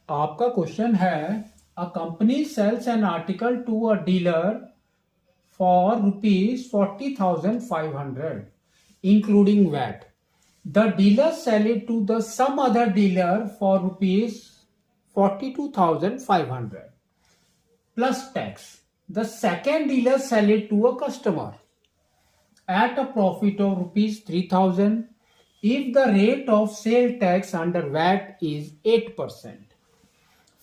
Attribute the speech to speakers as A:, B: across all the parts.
A: आपका क्वेश्चन है a company sales an article to a dealer for ₹40,500 including VAT. The dealer sell it to the some other dealer for ₹42,500 plus tax. The second dealer sell it to a customer at a profit of ₹3,000 if the rate of sale tax under VAT is 8%.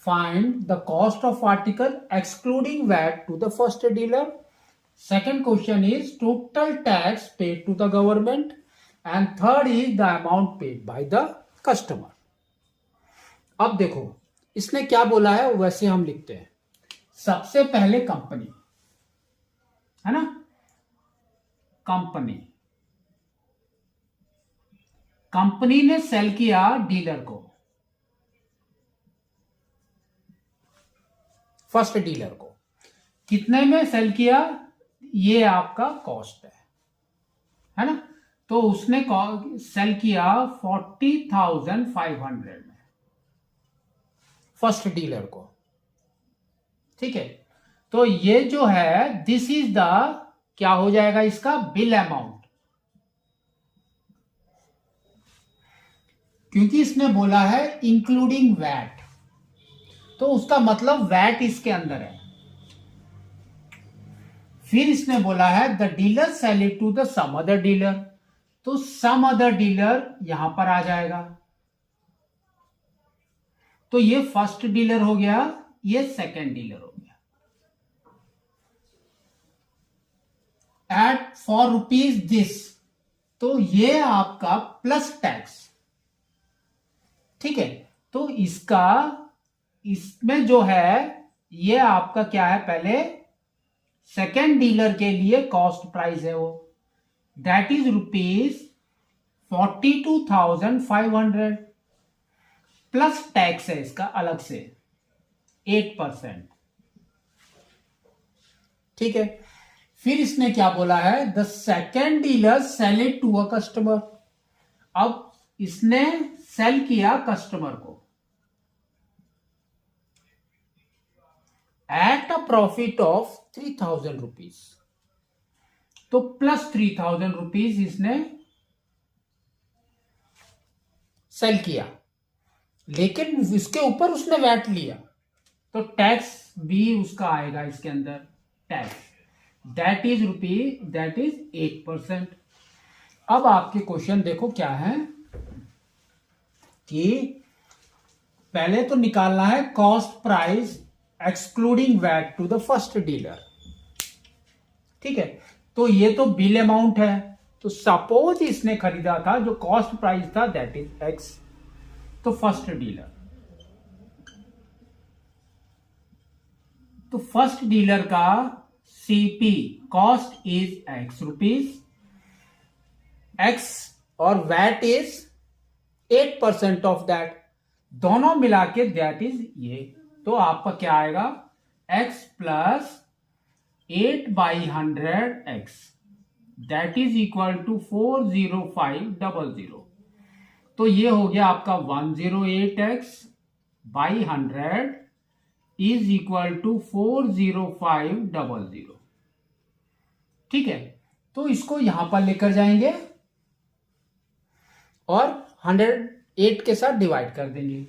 A: Find the cost of article excluding VAT to the first dealer. Second question is total tax paid to the government, and third is the amount paid by the customer. अब देखो इसने क्या बोला है वैसे हम लिखते हैं। सबसे पहले कंपनी है ना, कंपनी ने सेल किया डीलर को, फर्स्ट डीलर को कितने में सेल किया, ये आपका कॉस्ट है ना। तो उसने सेल किया 40,500 में फर्स्ट डीलर को, ठीक है। तो ये जो है दिस इज द क्या हो जाएगा इसका बिल अमाउंट, क्योंकि इसने बोला है इंक्लूडिंग वैट, तो उसका मतलब वैट इसके अंदर है। फिर इसने बोला है the dealer sell it to the some other dealer, तो सम अदर डीलर यहां पर आ जाएगा। तो ये फर्स्ट डीलर हो गया, ये सेकंड डीलर हो गया। एट फॉर रुपीज दिस, तो ये आपका प्लस टैक्स, ठीक है। तो इसमें जो है ये आपका क्या है, पहले सेकेंड डीलर के लिए कॉस्ट प्राइस है वो, दैट इज ₹42,500 प्लस टैक्स है इसका अलग से 8%, ठीक है। फिर इसने क्या बोला है the second dealer sell it to a customer, अब इसने सेल किया कस्टमर को एट अ प्रॉफिट ऑफ ₹3,000, तो प्लस ₹3,000 इसने सेल किया, लेकिन इसके ऊपर उसने वैट लिया, तो टैक्स भी उसका आएगा इसके अंदर, टैक्स दैट इज 8%। अब आपके क्वेश्चन देखो क्या है कि पहले तो निकालना है cost price excluding VAT to the first dealer, ठीक है। तो ये तो बिल अमाउंट है, तो सपोज इसने खरीदा था, जो कॉस्ट प्राइस था दैट इज एक्स, तो फर्स्ट डीलर, तो फर्स्ट डीलर का CP cost is ₹X, x और वैट इज 8% ऑफ दैट, दोनों मिला के दैट इज ये, तो आपका क्या आएगा x plus 8/100x that is equal to 40500, तो ये हो गया आपका 108x/100 इज इक्वल टू 40500, ठीक है। तो इसको यहां पर लेकर जाएंगे और 108 के साथ डिवाइड कर देंगे,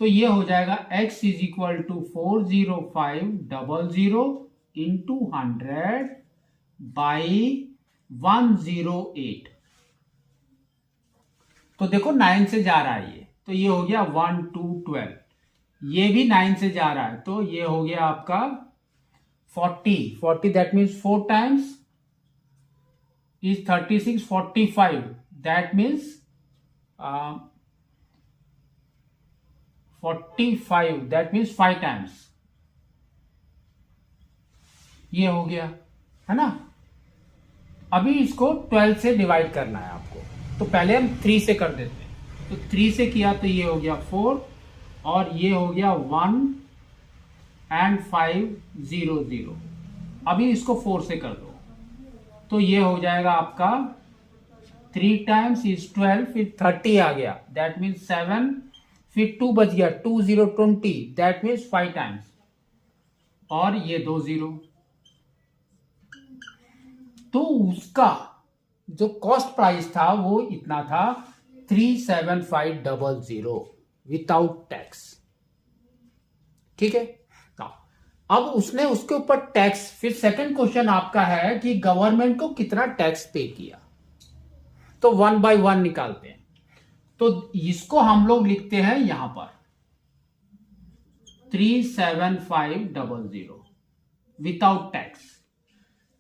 A: तो ये हो जाएगा x is equal to 40500 into 100/108, तो देखो 9 से जा रहा है ये, तो ये हो गया 1 2 12, ये भी 9 से जा रहा है, तो ये हो गया आपका 40 that means 4 times is 36, 45 that means 45 that means 5 times, ये हो गया है ना। अभी इसको 12 से डिवाइड करना है आपको, तो पहले हम 3 से कर देते हैं, तो 3 से किया तो ये हो गया 4 और ये हो गया 1 and 500, अभी इसको 4 से कर दो, तो ये हो जाएगा आपका 3 टाइम्स इज 12, फिर 30 आ गया, दैट मीन्स 7 फिर 2 बच गया, 2 0 20, दैट मीन्स 5 टाइम्स, और ये 2 0। तो उसका जो कॉस्ट प्राइस था वो इतना था 37500 विदाउट टैक्स। ठीक है, अब उसने उसके ऊपर टैक्स, फिर सेकंड क्वेश्चन आपका है कि गवर्नमेंट को कितना टैक्स पे किया, तो 1 बाय 1 निकालते हैं। तो इसको हम लोग लिखते हैं यहां पर 37500 विदाउट टैक्स,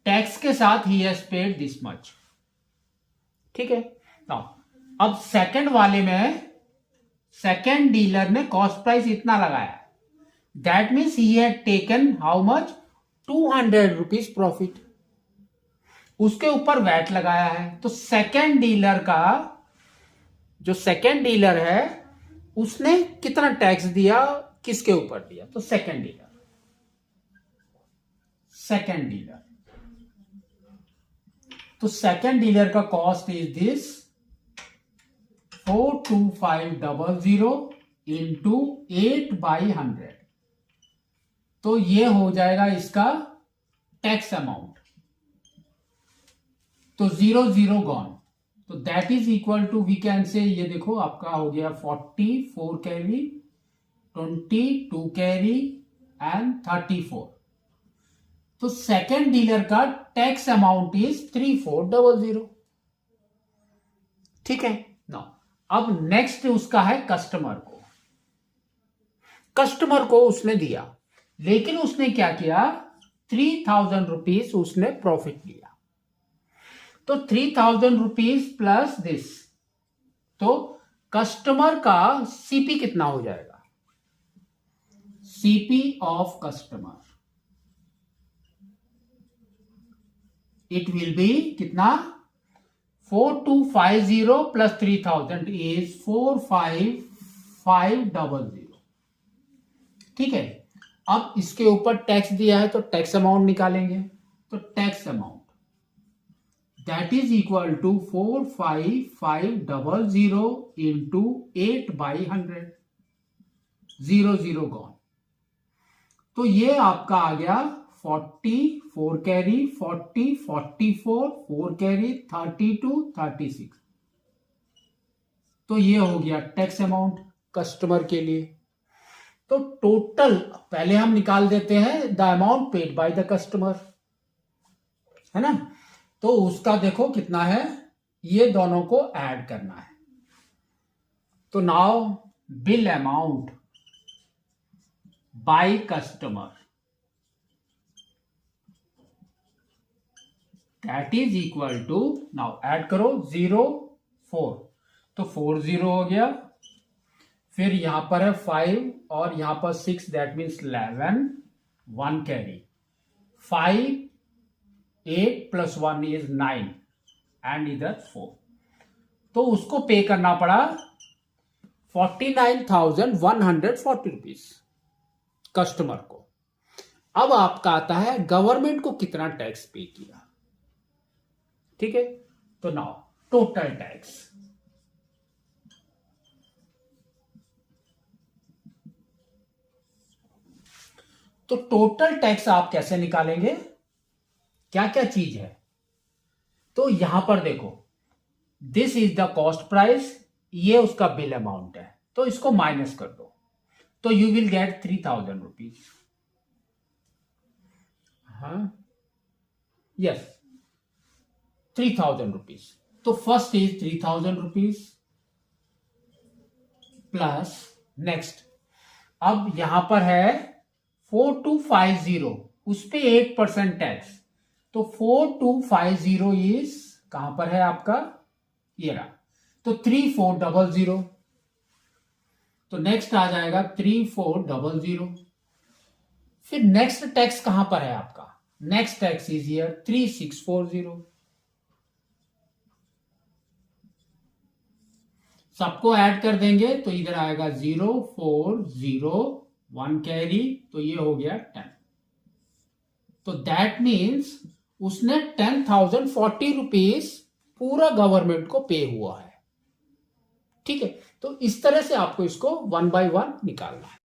A: टैक्स के साथ he has paid this much. ठीक है, अब सेकंड वाले में सेकंड डीलर ने कॉस्ट प्राइस इतना लगाया, that means he had taken how much, 200 rupees profit, उसके ऊपर वैट लगाया है। तो सेकंड डीलर का, जो सेकंड डीलर है उसने कितना टैक्स दिया, किसके ऊपर दिया, तो सेकंड डीलर, तो सेकंड डीलर का कॉस्ट इज दिस 42500 इंटू 8/100, तो ये हो जाएगा इसका टैक्स अमाउंट। तो 0 0 गॉन, तो that is equal to, we can say, ये देखो आपका हो गया 44 कैरी, 22 कैरी एंड 34। तो सेकेंड डीलर का टैक्स अमाउंट इज 3400। ठीक है ना। अब नेक्स्ट उसका है कस्टमर को, कस्टमर को उसने दिया, लेकिन उसने क्या किया, 3000 रुपीज उसने प्रॉफिट लिया। तो 3000 रुपीज प्लस दिस, तो कस्टमर का सीपी कितना हो जाएगा, CP of customer, it will be कितना, 4250 प्लस 3000 इज 45500। ठीक है, अब इसके ऊपर टैक्स दिया है तो टैक्स अमाउंट निकालेंगे। तो tax amount that is equal to 45500 into 8/100, 0 0 gone. तो ये आपका आ गया 44 कैरी, 40 44 4 कैरी, 32 36। तो ये हो गया टैक्स अमाउंट कस्टमर के लिए। तो टोटल पहले हम निकाल देते हैं the amount paid by the customer, है ना। तो उसका देखो कितना है, ये दोनों को ऐड करना है। तो now bill amount by customer that is equal to, now add करो 0 4, तो 40 हो गया, फिर यहां पर है 5 और यहां पर 6, that means 11, 1 carry, 5 8 plus 1 is 9 and इधर 4। तो उसको पे करना पड़ा 49,140 रुपीज कस्टमर को। अब आपका आता है गवर्नमेंट को कितना टैक्स पे किया। ठीक है, तो नाउ टोटल टैक्स, तो टोटल टैक्स आप कैसे निकालेंगे, क्या क्या चीज है। तो यहां पर देखो, this is the cost price, ये उसका बिल अमाउंट है, तो इसको माइनस कर दो, तो यू विल गेट 3000 रुपीज। हाँ, यस, 3000 रुपीज। तो first is 3000 rupees plus next, अब यहां पर है 4250, उस पे 8% टैक्स, तो 4250 इज कहां पर है आपका, ये रहा, तो 3400। तो नेक्स्ट आ जाएगा 3400। फिर नेक्स्ट टैक्स कहां पर है आपका, नेक्स्ट टैक्स इज हियर 3640। सबको ऐड कर देंगे तो इधर आएगा 0 4 0 1 कैरी, तो ये हो गया 10। तो दैट मीन्स उसने 10,040 रुपीज पूरा गवर्नमेंट को पे हुआ है। ठीक है, तो इस तरह से आपको इसको 1 by 1 निकालना है।